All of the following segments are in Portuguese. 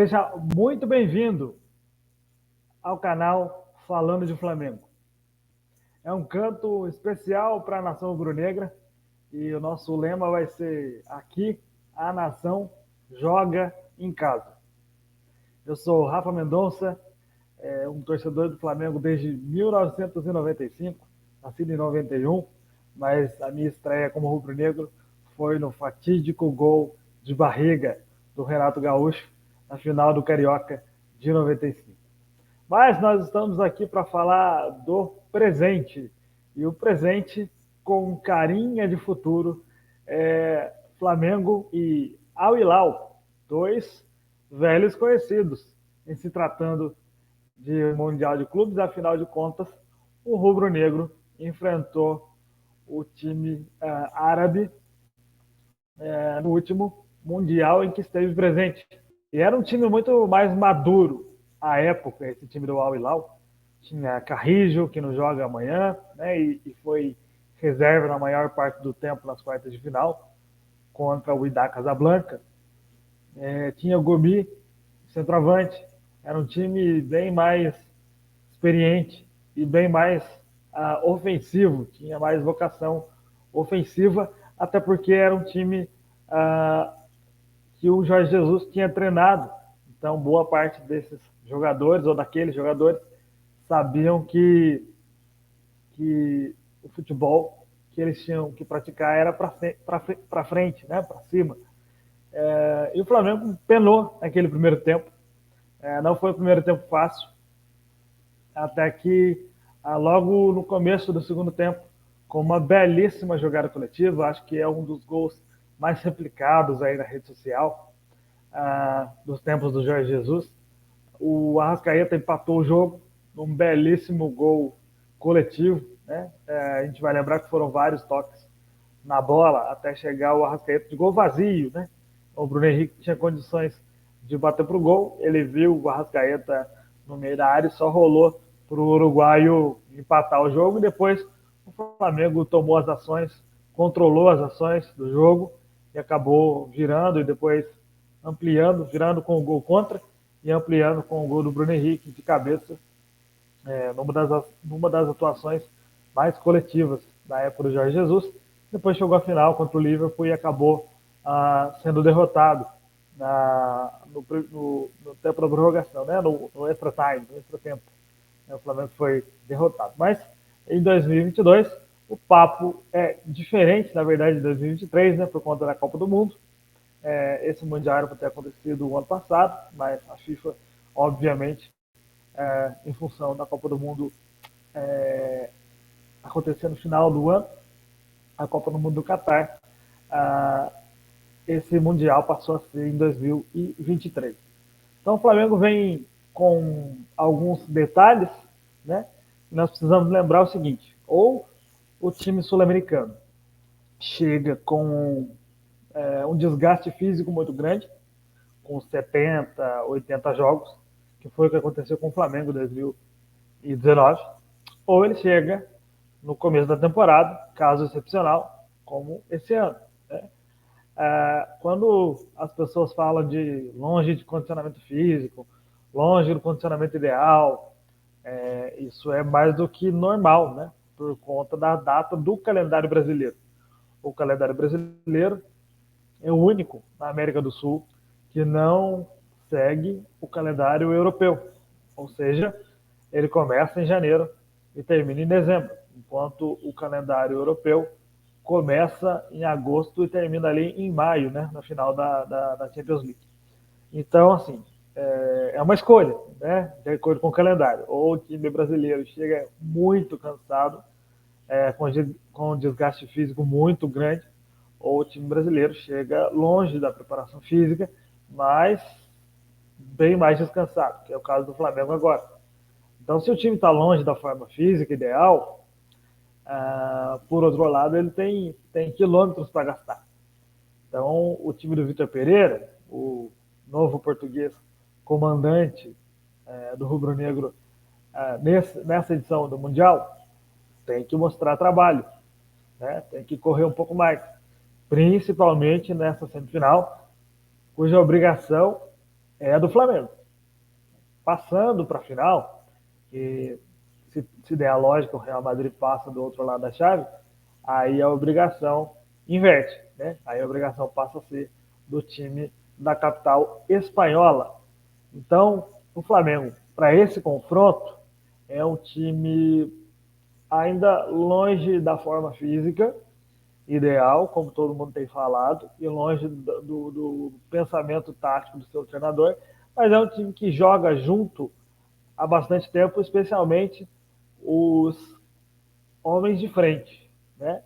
Seja muito bem-vindo ao canal Falando de Flamengo. É um canto especial para a nação rubro-negra e o nosso lema vai ser: aqui a nação joga em casa. Eu sou Rafa Mendonça, um torcedor do Flamengo desde 1995, nascido em 91, mas a minha estreia como rubro-negro foi no fatídico gol de barriga do Renato Gaúcho na final do Carioca de 95. Mas nós estamos aqui para falar do presente. E o presente, com carinha de futuro, é Flamengo e Al Hilal, dois velhos conhecidos. Em se tratando de Mundial de Clubes, afinal de contas, o rubro-negro enfrentou o time árabe no último Mundial em que esteve presente. E era um time muito mais maduro à época, esse time do Al Hilal. Tinha Carrijo, que não joga amanhã, né, e foi reserva na maior parte do tempo nas quartas de final, contra o Wydad Casablanca. Tinha o Gomi, centroavante. Era um time bem mais experiente e bem mais ofensivo, tinha mais vocação ofensiva, até porque era um time que o Jorge Jesus tinha treinado. Então, boa parte desses jogadores, ou daqueles jogadores, sabiam que o futebol que eles tinham que praticar era para frente, né, para cima. E o Flamengo penou naquele primeiro tempo. Não foi o primeiro tempo fácil, até que logo no começo do segundo tempo, com uma belíssima jogada coletiva, acho que é um dos gols mais replicados aí na rede social, dos tempos do Jorge Jesus. O Arrascaeta empatou o jogo num belíssimo gol coletivo, né? A gente vai lembrar que foram vários toques na bola até chegar o Arrascaeta de gol vazio, né? O Bruno Henrique tinha condições de bater para o gol, ele viu o Arrascaeta no meio da área e só rolou para o uruguaio empatar o jogo, e depois o Flamengo tomou as ações, controlou as ações do jogo e acabou virando e depois ampliando, virando com o gol contra e ampliando com o gol do Bruno Henrique de cabeça, numa das atuações mais coletivas da época do Jorge Jesus. Depois chegou a final contra o Liverpool e acabou sendo derrotado no tempo da prorrogação, né? no extra time, no extra tempo. O Flamengo foi derrotado. Mas em 2022 o papo é diferente, na verdade, de 2023, né? Por conta da Copa do Mundo. Esse Mundial era para ter acontecido o ano passado, mas a FIFA, obviamente, em função da Copa do Mundo acontecer no final do ano, a Copa do Mundo do Catar, esse Mundial passou a ser em 2023. Então o Flamengo vem com alguns detalhes, né? Nós precisamos lembrar o seguinte: ou o time sul-americano chega com um desgaste físico muito grande, com 70, 80 jogos, que foi o que aconteceu com o Flamengo em 2019, ou ele chega no começo da temporada, caso excepcional, como esse ano. Né? Quando as pessoas falam de longe de condicionamento físico, longe do condicionamento ideal, isso é mais do que normal, né? Por conta da data do calendário brasileiro. O calendário brasileiro é o único na América do Sul que não segue o calendário europeu. Ou seja, ele começa em janeiro e termina em dezembro, enquanto o calendário europeu começa em agosto e termina ali em maio, né, na final da Champions League. Então, assim, é uma escolha, né, de acordo com o calendário. Ou o time brasileiro chega muito cansado, com um desgaste físico muito grande, ou o time brasileiro chega longe da preparação física, mas bem mais descansado, que é o caso do Flamengo agora. Então, se o time está longe da forma física ideal, por outro lado, ele tem quilômetros para gastar. Então, o time do Vitor Pereira, o novo português comandante do Rubro Negro nessa edição do Mundial, tem que mostrar trabalho, né? Tem que correr um pouco mais, principalmente nessa semifinal, cuja obrigação é a do Flamengo. Passando para a final, e se der a lógica, o Real Madrid passa do outro lado da chave, aí a obrigação inverte, né? Aí a obrigação passa a ser do time da capital espanhola. Então, o Flamengo, para esse confronto, é um time ainda longe da forma física ideal, como todo mundo tem falado, e longe do pensamento tático do seu treinador, mas é um time que joga junto há bastante tempo, especialmente os homens de frente, né?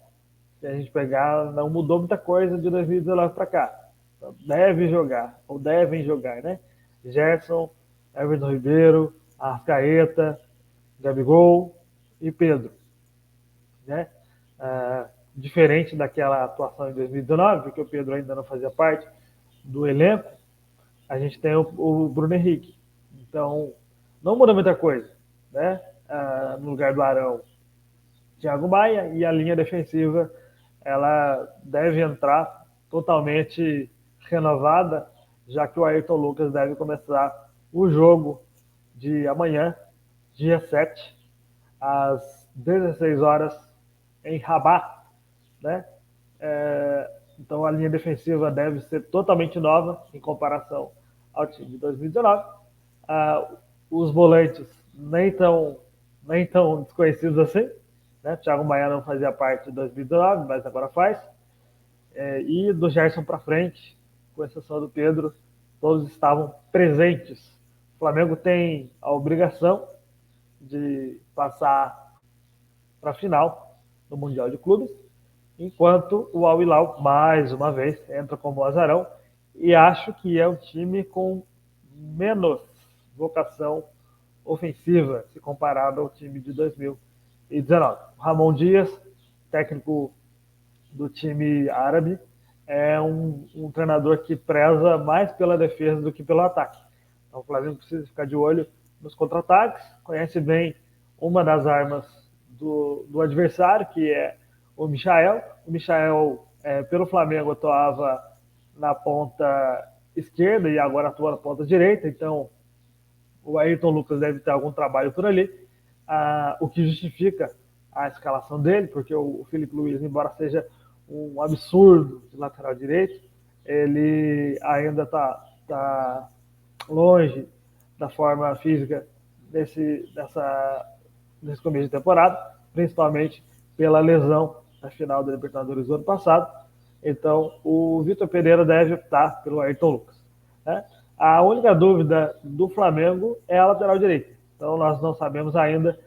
Se a gente pegar, não mudou muita coisa de 2019 para cá. Então, deve jogar, ou devem jogar, né? Gerson, Everton Ribeiro, Arrascaeta, Gabigol e Pedro, né? Diferente daquela atuação em 2019, porque o Pedro ainda não fazia parte do elenco, a gente tem o Bruno Henrique. Então, não muda muita coisa, né? No lugar do Arão, Thiago Maia, e a linha defensiva ela deve entrar totalmente renovada, já que o Ayrton Lucas deve começar o jogo de amanhã, dia 7, às 16 horas, em Rabat, né? Então a linha defensiva deve ser totalmente nova em comparação ao time de 2019. Os volantes nem tão desconhecidos assim, né? Thiago Maia não fazia parte de 2019, mas agora faz. E do Gerson para frente, com exceção do Pedro, todos estavam presentes. O Flamengo tem a obrigação de passar para a final do Mundial de Clubes, enquanto o Al Hilal, mais uma vez, entra como azarão, e acho que é um time com menos vocação ofensiva, se comparado ao time de 2019. O Ramon Dias, técnico do time árabe, é um treinador que preza mais pela defesa do que pelo ataque. Então o Flamengo precisa ficar de olho nos contra-ataques, conhece bem uma das armas do adversário, que é o Michael. O Michael, pelo Flamengo, atuava na ponta esquerda e agora atua na ponta direita, então o Ayrton Lucas deve ter algum trabalho por ali, o que justifica a escalação dele, porque o Felipe Luiz, embora seja um absurdo de lateral direito, ele ainda está longe da forma física nesse começo de temporada, principalmente pela lesão na final da Libertadores do ano passado. Então, o Vitor Pereira deve optar pelo Ayrton Lucas, né? A única dúvida do Flamengo é a lateral direita. Então, nós não sabemos ainda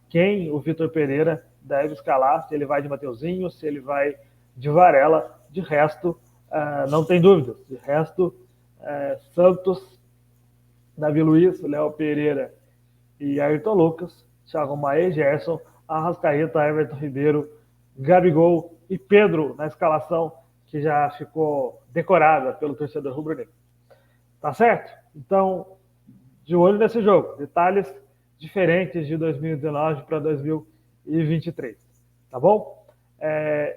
quem o Vitor Pereira deve escalar, se ele vai de Mateuzinho, se ele vai de Varela. De resto, não tem dúvidas. De resto, Santos, Davi Luiz, Léo Pereira e Ayrton Lucas, Thiago Maia e Gerson, Arrascaeta, Everton Ribeiro, Gabigol e Pedro na escalação que já ficou decorada pelo torcedor rubro-negro. Tá certo? Então, de olho nesse jogo. Detalhes diferentes de 2019 para 2023. Tá bom?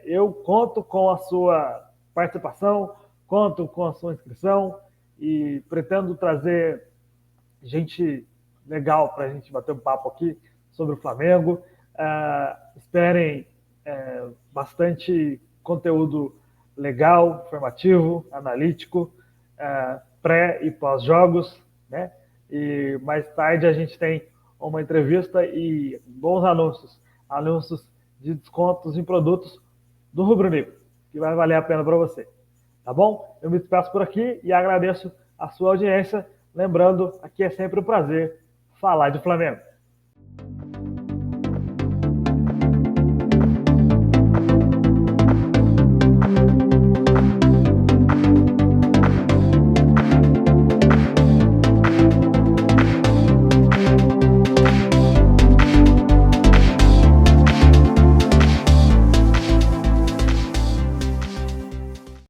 Eu conto com a sua participação, conto com a sua inscrição e pretendo trazer gente legal para a gente bater um papo aqui sobre o Flamengo. Esperem bastante conteúdo legal, informativo, analítico, pré e pós-jogos, né? E mais tarde a gente tem uma entrevista e bons anúncios de descontos em produtos do Rubro Negro, que vai valer a pena para você. Tá bom? Eu me despeço por aqui e agradeço a sua audiência. Lembrando, aqui é sempre um prazer falar de Flamengo.